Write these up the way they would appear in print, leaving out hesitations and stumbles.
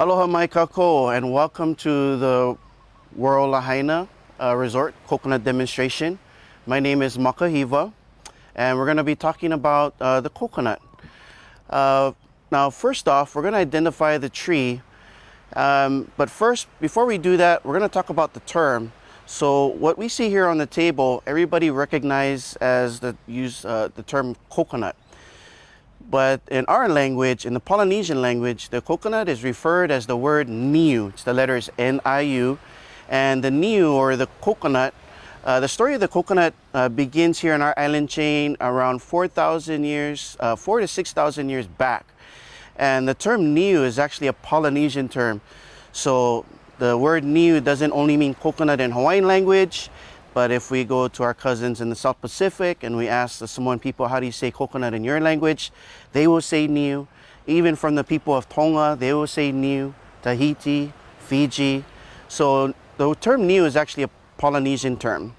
Aloha mai kako, and welcome to the Royal Lahaina Resort Coconut Demonstration. My name is Makahiwa, and we're going to be talking about the coconut. Uh, Now, first off, we're going to identify the tree. But first, before we do that, we're going to talk about the term. So what we see here on the table, everybody recognize as the term coconut. But in our language, in the Polynesian language, the coconut is referred as the word niu. It's the letters N-I-U. And the niu, or the coconut, the story of the coconut begins here in our island chain around 4,000 years, 4 to 6,000 years back. And the term niu is actually a Polynesian term. So the word niu doesn't only mean coconut in Hawaiian language, but if we go to our cousins in the South Pacific and we ask the Samoan people, how do you say coconut in your language? They will say niu. Even from the people of Tonga, they will say niu, Tahiti, Fiji. So the term niu is actually a Polynesian term.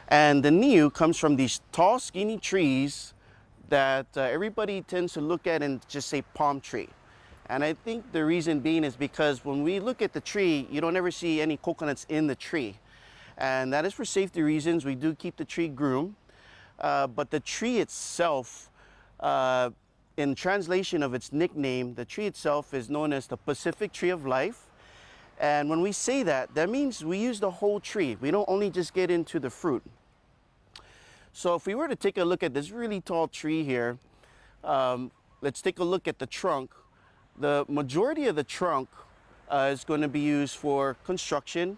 And the niu comes from these tall, skinny trees that everybody tends to look at and just say palm tree. And I think the reason being is because when we look at the tree, you don't ever see any coconuts in the tree. And that is for safety reasons. We do keep the tree groomed. But the tree itself, in translation of its nickname, the tree itself is known as the Pacific Tree of Life. And when we say that, that means we use the whole tree. We don't only just get into the fruit. So if we were to take a look at this really tall tree here, let's take a look at the trunk. The majority of the trunk is going to be used for construction,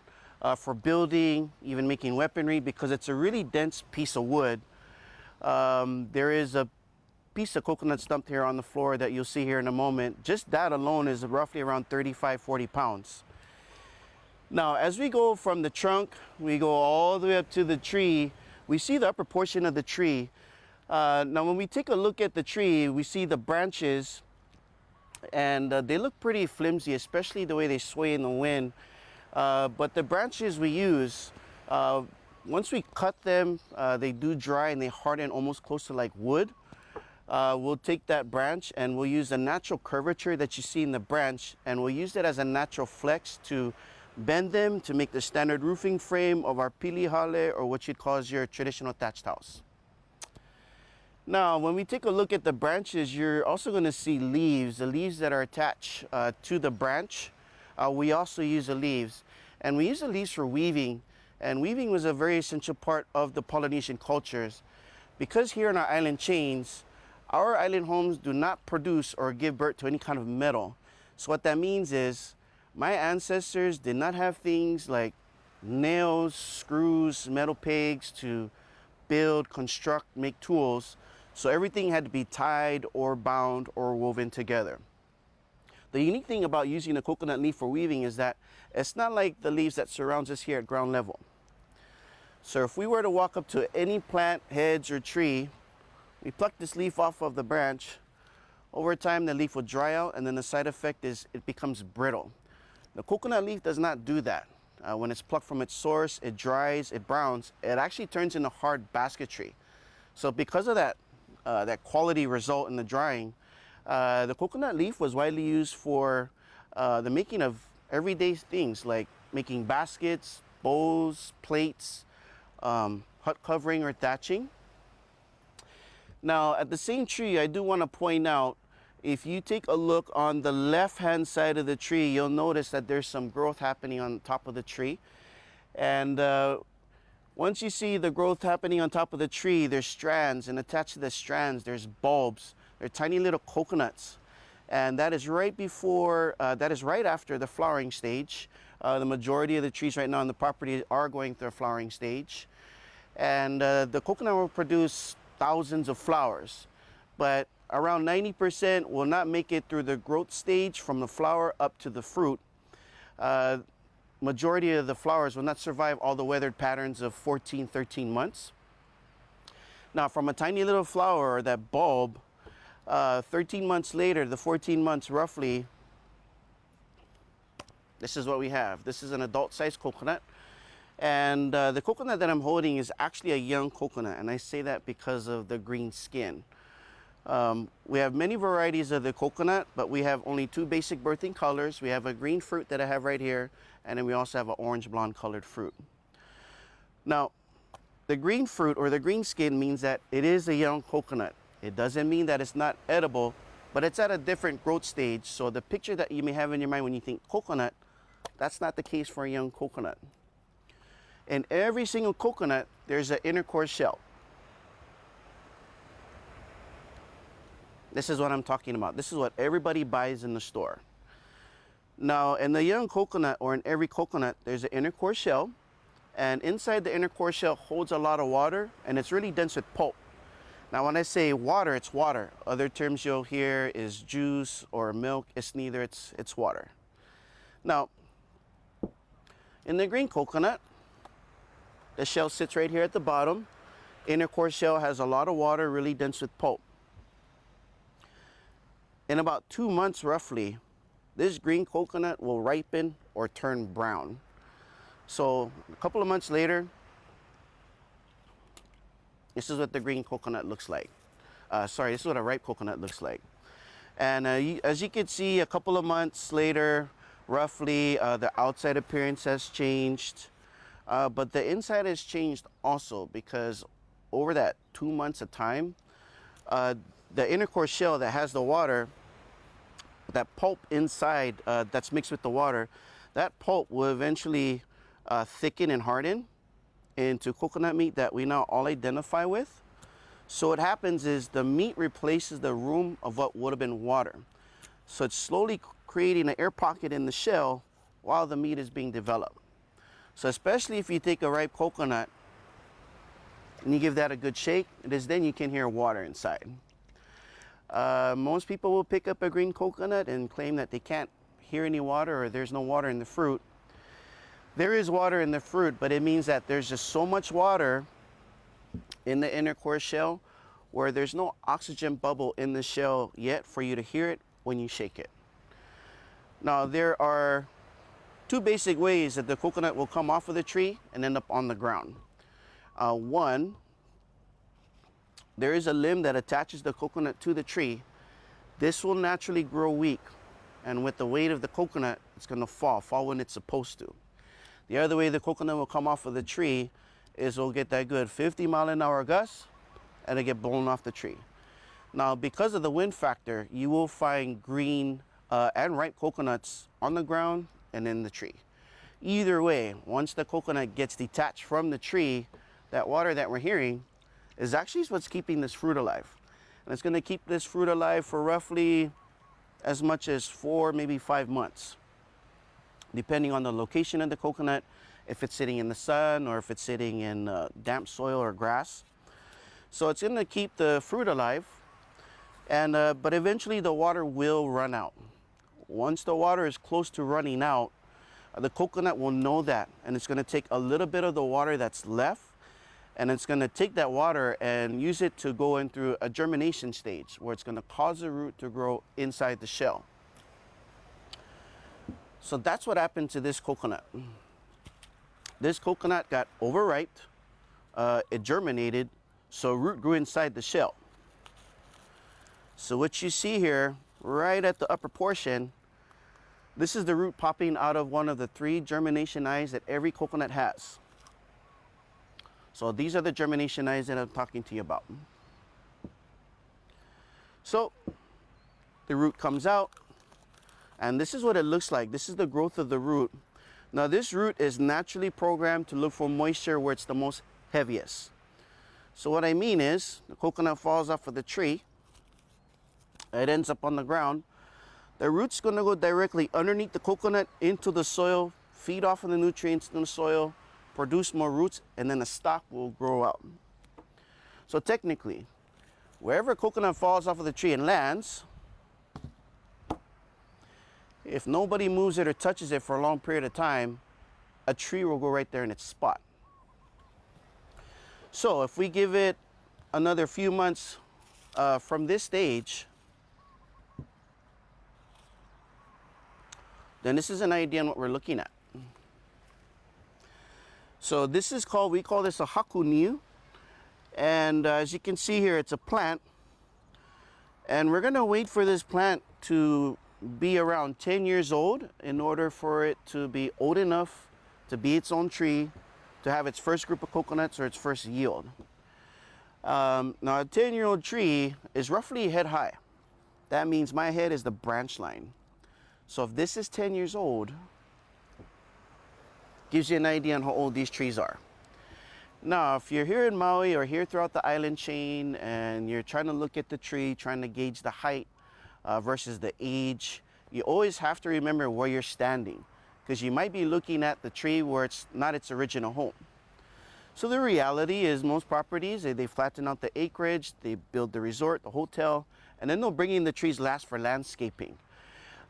for building, even making weaponry, because it's a really dense piece of wood. There is a piece of coconut stump here on the floor that you'll see here in a moment. Just that alone is roughly around 35, 40 pounds. Now, as we go from the trunk, we go all the way up to the tree, we see the upper portion of the tree. Now, when we take a look at the tree, we see the branches, and they look pretty flimsy, especially the way they sway in the wind. But the branches we use, once we cut them, they do dry and they harden almost close to like wood. We'll take that branch and we'll use the natural curvature that you see in the branch, and we'll use that as a natural flex to bend them to make the standard roofing frame of our pilihale, or what you'd call as your traditional thatched house. Now, when we take a look at the branches, you're also going to see leaves, the leaves that are attached to the branch. We also use the leaves, and we use the leaves for weaving, and weaving was a very essential part of the Polynesian cultures. Because here in our island chains, our island homes do not produce or give birth to any kind of metal. So what that means is my ancestors did not have things like nails, screws, metal pegs to build, construct, make tools. So everything had to be tied or bound or woven together. The unique thing about using a coconut leaf for weaving is that it's not like the leaves that surrounds us here at ground level. So if we were to walk up to any plant, hedge, or tree, we pluck this leaf off of the branch. Over time, the leaf will dry out, and then the side effect is it becomes brittle. The coconut leaf does not do that. When it's plucked from its source, it dries, it browns, it actually turns into hard basketry. So because of that, that quality result in the drying, the coconut leaf was widely used for the making of everyday things like making baskets, bowls, plates, hut covering or thatching. Now, at the same tree, I do want to point out, if you take a look on the left-hand side of the tree, you'll notice that there's some growth happening on top of the tree. And once you see the growth happening on top of the tree, there's strands, and attached to the strands, there's bulbs. They're tiny little coconuts. And that is right before, that is right after the flowering stage. The majority of the trees right now on the property are going through a flowering stage. And the coconut will produce thousands of flowers. But around 90% will not make it through the growth stage from the flower up to the fruit. Majority of the flowers will not survive all the weathered patterns of 14, 13 months. Now, from a tiny little flower, or that bulb, 13 months later, the 14 months roughly, this is what we have. This is an adult-sized coconut. And the coconut that I'm holding is actually a young coconut, and I say that because of the green skin. We have many varieties of the coconut, but we have only two basic birthing colors. We have a green fruit that I have right here, and then we also have an orange blonde colored fruit. Now, the green fruit or the green skin means that it is a young coconut. It doesn't mean that it's not edible, but it's at a different growth stage. So the picture that you may have in your mind when you think coconut, that's not the case for a young coconut. In every single coconut, there's an inner core shell. This is what I'm talking about. This is what everybody buys in the store. Now, in the young coconut, or in every coconut, there's an inner core shell. And inside the inner core shell holds a lot of water, and it's really dense with pulp. Now, when I say water, it's water. Other terms you'll hear is juice or milk. It's neither, it's water. Now, in the green coconut, the shell sits right here at the bottom. Inner core shell has a lot of water, really dense with pulp. In about 2 months, roughly, this green coconut will ripen or turn brown. So a couple of months later, this is what the green coconut looks like. This is what a ripe coconut looks like. And as you can see, a couple of months later, roughly, the outside appearance has changed. But the inside has changed also, because over that 2 months of time, the inner core shell that has the water, that pulp inside that's mixed with the water, that pulp will eventually thicken and harden into coconut meat that we now all identify with. So what happens is the meat replaces the room of what would have been water. So it's slowly creating an air pocket in the shell while the meat is being developed. So especially if you take a ripe coconut and you give that a good shake, it is then you can hear water inside. Most people will pick up a green coconut and claim that they can't hear any water, or there's no water in the fruit. There is water in the fruit, but it means that there's just so much water in the inner core shell where there's no oxygen bubble in the shell yet for you to hear it when you shake it. Now, there are two basic ways that the coconut will come off of the tree and end up on the ground. One, there is a limb that attaches the coconut to the tree. This will naturally grow weak, and with the weight of the coconut, it's going to fall when it's supposed to. The other way the coconut will come off of the tree is we'll get that good 50-mile-an-hour gust and it'll get blown off the tree. Now, because of the wind factor, you will find green and ripe coconuts on the ground and in the tree. Either way, once the coconut gets detached from the tree, that water that we're hearing is actually what's keeping this fruit alive. And it's going to keep this fruit alive for roughly as much as 4, maybe 5 months, depending on the location of the coconut, if it's sitting in the sun or if it's sitting in damp soil or grass. So it's going to keep the fruit alive, and but eventually the water will run out. Once the water is close to running out, the coconut will know that, and it's going to take a little bit of the water that's left, and it's going to take that water and use it to go in through a germination stage where it's going to cause the root to grow inside the shell. So that's what happened to this coconut. This coconut got overripe, it germinated, so root grew inside the shell. So what you see here, right at the upper portion, this is the root popping out of one of the 3 germination eyes that every coconut has. So these are the germination eyes that I'm talking to you about. So the root comes out, and this is what it looks like. This is the growth of the root. Now, this root is naturally programmed to look for moisture where it's the most heaviest. So what I mean is, the coconut falls off of the tree, it ends up on the ground. The root's going to go directly underneath the coconut into the soil, feed off of the nutrients in the soil, produce more roots, and then the stalk will grow out. So technically, wherever a coconut falls off of the tree and lands, if nobody moves it or touches it for a long period of time, a tree will go right there in its spot. So if we give it another few months from this stage, then this is an idea on what we're looking at. So this is called, we call this a haku niu. And as you can see here, it's a plant And we're gonna wait for this plant to be around 10 years old in order for it to be old enough to be its own tree, to have its first group of coconuts or its first yield. Now a 10-year-old tree is roughly head high. That means my head is the branch line. So if this is 10 years old, gives you an idea on how old these trees are. Now, if you're here in Maui or here throughout the island chain and you're trying to look at the tree, trying to gauge the height versus the age, you always have to remember where you're standing, because you might be looking at the tree where it's not its original home. So the reality is most properties, they flatten out the acreage, they build the resort, the hotel, and then they'll bring in the trees last for landscaping.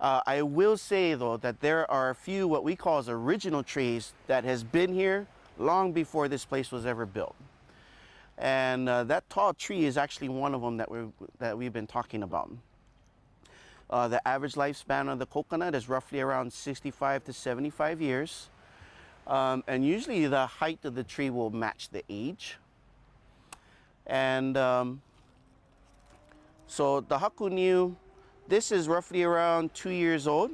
I will say though that there are a few what we call as original trees that has been here long before this place was ever built. And that tall tree is actually one of them that we've been talking about. The average lifespan of the coconut is roughly around 65 to 75 years. And usually the height of the tree will match the age. And so the hakuniu, this is roughly around 2 years old.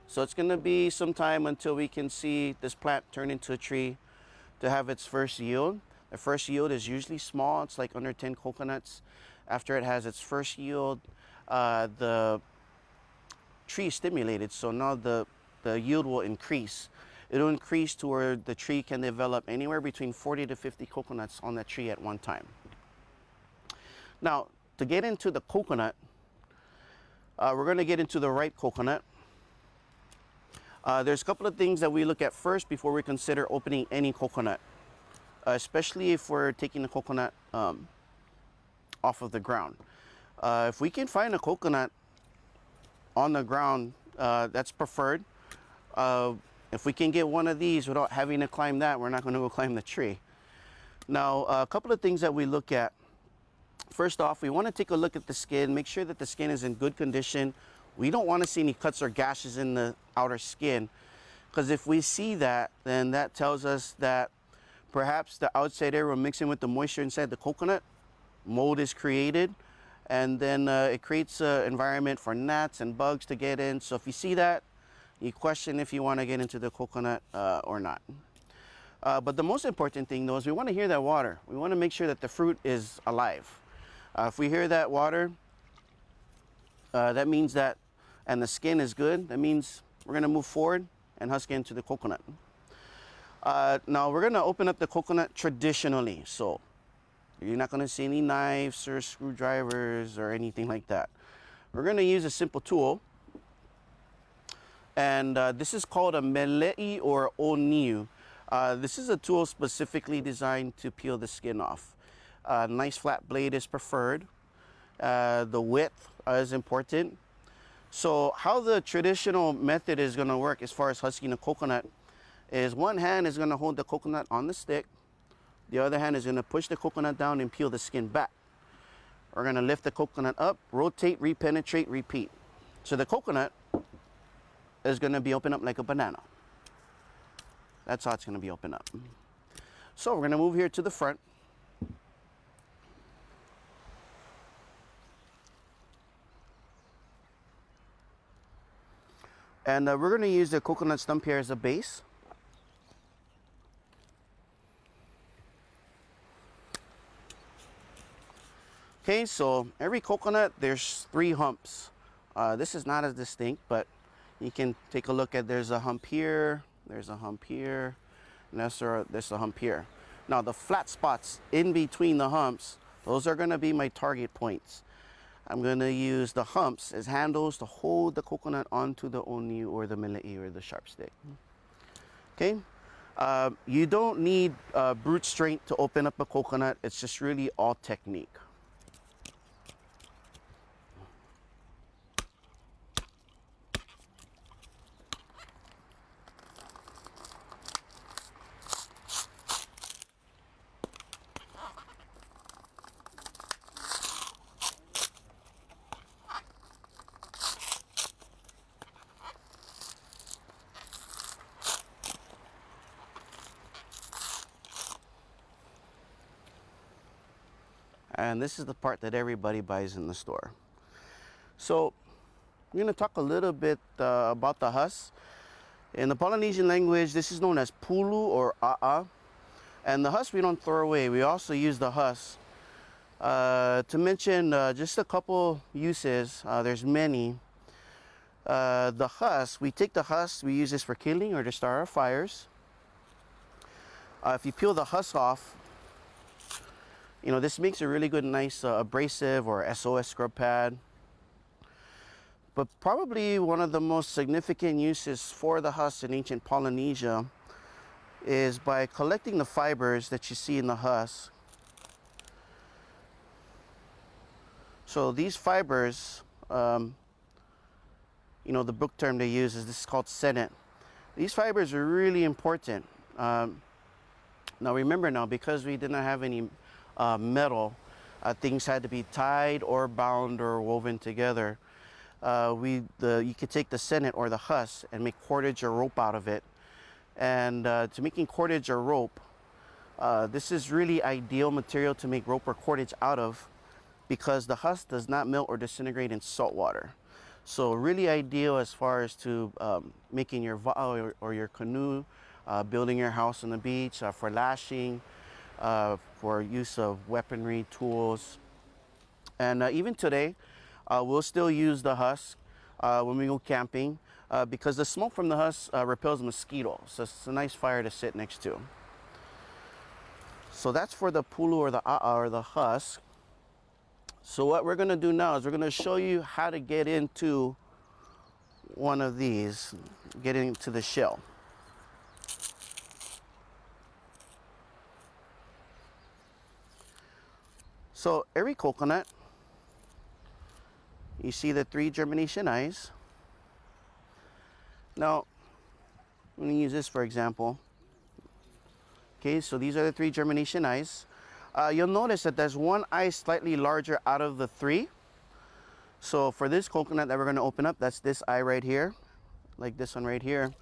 So it's going to be some time until we can see this plant turn into a tree to have its first yield. The first yield is usually small. It's like under 10 coconuts. After it has its first yield, the tree is stimulated. So now the yield will increase. It'll increase to where the tree can develop anywhere between 40 to 50 coconuts on that tree at one time. Now, to get into the coconut, we're going to get into the ripe coconut. There's a couple of things that we look at first before we consider opening any coconut, especially if we're taking the coconut off of the ground. If we can find a coconut on the ground, that's preferred. If we can get one of these without having to climb that, we're not going to go climb the tree. Now, a couple of things that we look at. First off, we want to take a look at the skin, make sure that the skin is in good condition. We don't want to see any cuts or gashes in the outer skin, because if we see that, then that tells us that perhaps the outside air will mix in with the moisture inside the coconut. Mold is created, and then it creates an environment for gnats and bugs to get in. So if you see that, you question if you want to get into the coconut or not. But the most important thing though is we want to hear that water. We want to make sure that the fruit is alive. If we hear that water, that means that, and the skin is good, that means we're going to move forward and husk into the coconut. Now we're going to open up the coconut traditionally. So you're not going to see any knives or screwdrivers or anything like that. We're going to use a simple tool. And this is called a mele'i or oniu. This is a tool specifically designed to peel the skin off. Nice flat blade is preferred. The width is important. So how the traditional method is going to work as far as husking a coconut is one hand is going to hold the coconut on the stick. The other hand is going to push the coconut down and peel the skin back. We're going to lift the coconut up, rotate, repenetrate, repeat. So the coconut is going to be opened up like a banana. That's how it's going to be opened up. So we're going to move here to the front. And we're going to use the coconut stump here as a base. Okay, so every coconut, there's 3 humps. This is not as distinct, but you can take a look at, there's a hump here, there's a hump here, and there's a hump here. Now the flat spots in between the humps, those are going to be my target points. I'm going to use the humps as handles to hold the coconut onto the oniu or the mele'i or the sharp stick. Okay, you don't need brute strength to open up a coconut. It's just really all technique. And this is the part that everybody buys in the store. So I'm going to talk a little bit about the husk. In the Polynesian language, this is known as pulu or a'a. And the husk we don't throw away. We also use the husk to mention just a couple uses. There's many. The husk, we take the husk, we use this for kindling or to start our fires. If you peel the husk off, you know, this makes a really good, nice abrasive or SOS scrub pad. But probably one of the most significant uses for the husk in ancient Polynesia is by collecting the fibers that you see in the husk. So these fibers, you know, the book term they use is this is called senet. These fibers are really important. Now remember now, because we didn't have any metal, things had to be tied or bound or woven together. You could take the senet or the husk and make cordage or rope out of it. And to making cordage or rope, this is really ideal material to make rope or cordage out of because the husk does not melt or disintegrate in salt water. So really ideal as far as to making your va'a or your canoe, building your house on the beach, for lashing, for use of weaponry, tools. And even today, we'll still use the husk when we go camping because the smoke from the husk repels mosquitoes. So it's a nice fire to sit next to. So that's for the pulu or the a'a or the husk. So what we're going to do now is we're going to show you how to get into one of these, get into the shell. So every coconut, you see the 3 germination eyes. Now, I'm going to use this for example. Okay, so these are the 3 germination eyes. You'll notice that there's one eye slightly larger out of the 3. So for this coconut that we're going to open up, that's this eye right here, like this one right here.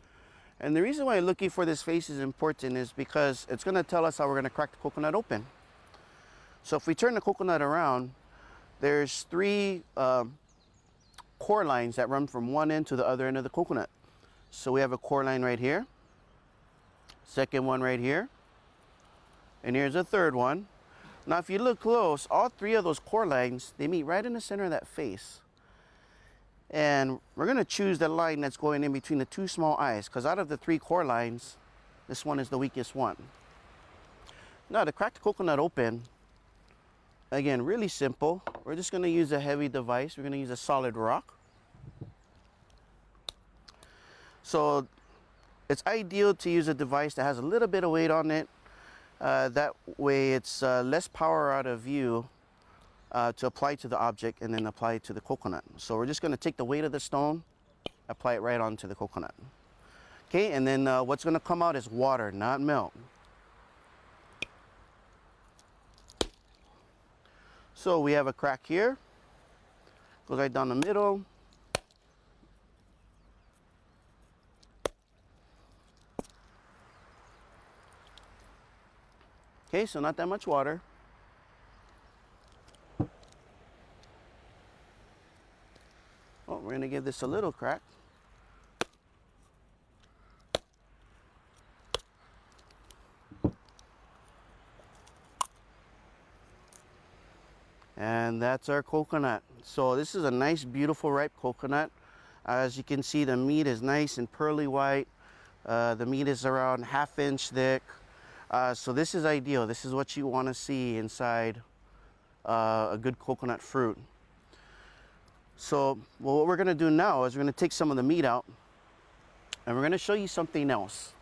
And the reason why looking for this face is important is because it's going to tell us how we're going to crack the coconut open. So if we turn the coconut around, there's 3 core lines that run from one end to the other end of the coconut. So we have a core line right here, second one right here, and here's a third one. Now if you look close, all 3 of those core lines, they meet right in the center of that face. And we're going to choose the line that's going in between the 2 small eyes, because out of the 3 core lines, this one is the weakest one. Now to crack the coconut open, again, really simple. We're just going to use a heavy device. We're going to use a solid rock. So it's ideal to use a device that has a little bit of weight on it. That way it's less power out of view to apply to the object and then apply it to the coconut. So we're just going to take the weight of the stone, apply it right onto the coconut. Okay, and then what's going to come out is water, not milk. So we have a crack here, goes right down the middle. Okay, so not that much water. Oh, we're going to give this a little crack. And that's our coconut. So this is a nice, beautiful, ripe coconut. As you can see, the meat is nice and pearly white. The meat is around 1/2 inch thick. So this is ideal. This is what you want to see inside a good coconut fruit. So what we're going to do now is we're going to take some of the meat out and we're going to show you something else.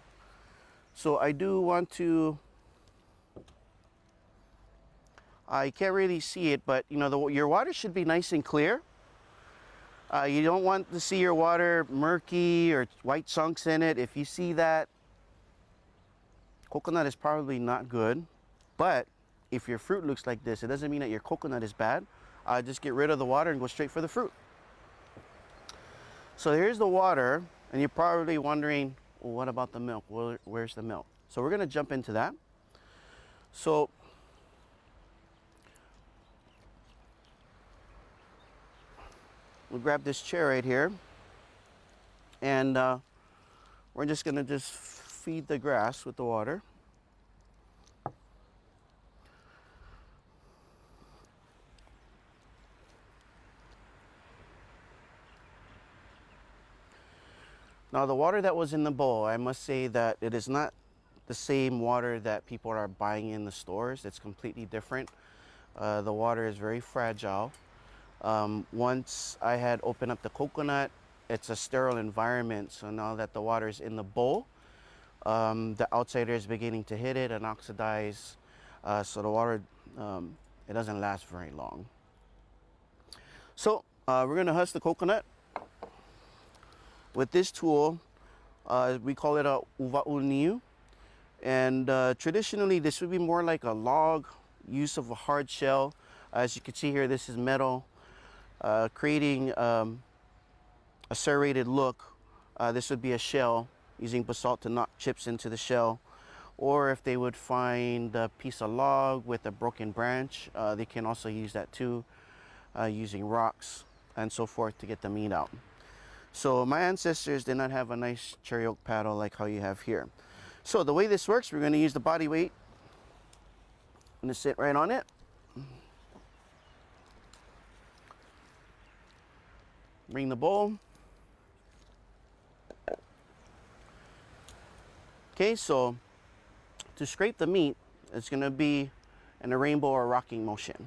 So I do want to, you can't really see it, but you know, your water should be nice and clear. You don't want to see your water murky or white chunks in it. If you see that, coconut is probably not good. But if your fruit looks like this, it doesn't mean that your coconut is bad. Just get rid of the water and go straight for the fruit. So here's the water, and you're probably wondering, well, what about the milk? Where's the milk? So we're going to jump into that. So we'll grab this chair right here, and we're just gonna just feed the grass with the water. Now the water that was in the bowl, I must say that it is not the same water that people are buying in the stores. It's completely different. The water is very fragile. Once I had opened up the coconut, it's a sterile environment. So now that the water is in the bowl, the outsider is beginning to hit it and oxidize. So the water, it doesn't last very long. So we're gonna husk the coconut with this tool. We call it a uva'uniu. And traditionally, this would be more like a log, use of a hard shell. As you can see here, this is metal, creating a serrated look. This would be a shell, using basalt to knock chips into the shell. Or if they would find a piece of log with a broken branch, they can also use that too, using rocks and so forth to get the meat out. So my ancestors did not have a nice cherry oak paddle like how you have here. So the way this works, we're going to use the body weight. I'm going to sit right on it. Bring the bowl. Okay, so to scrape the meat, it's going to be in a rainbow or rocking motion.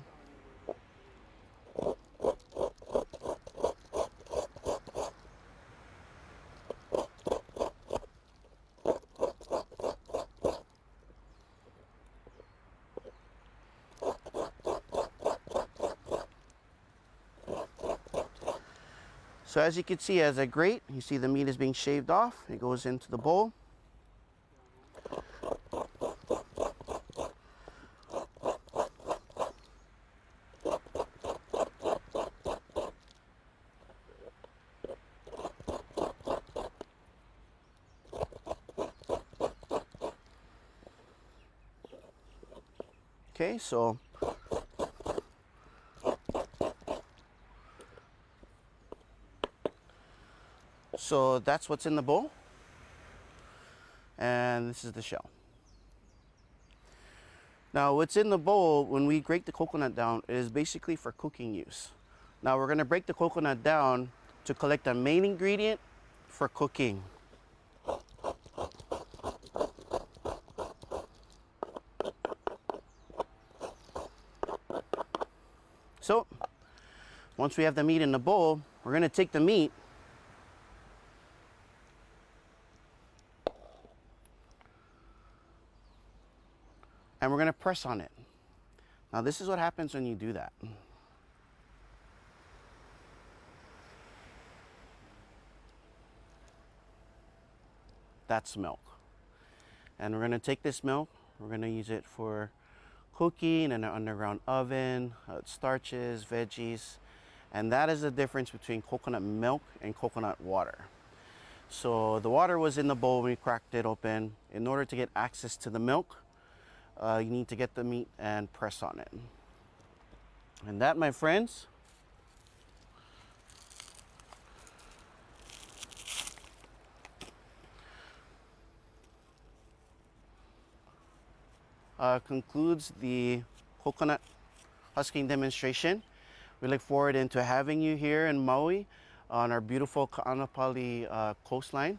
So as you can see, as I grate, you see the meat is being shaved off. It goes into the bowl. Okay, so that's what's in the bowl, and this is the shell. Now what's in the bowl, when we grate the coconut down, is basically for cooking use. Now we're going to break the coconut down to collect the main ingredient for cooking. So once we have the meat in the bowl, we're going to take the meat and we're going to press on it. Now this is what happens when you do that. That's milk. And we're going to take this milk, we're going to use it for cooking in an underground oven, starches, veggies, and that is the difference between coconut milk and coconut water. So the water was in the bowl when we cracked it open. In order to get access to the milk, you need to get the meat and press on it. And that, my friends, concludes the coconut husking demonstration. We look forward into having you here in Maui on our beautiful Kaanapali coastline,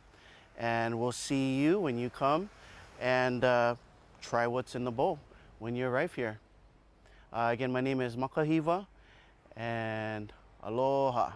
and we'll see you when you come and try what's in the bowl when you arrive here. Again, my name is Makahiwa, and aloha.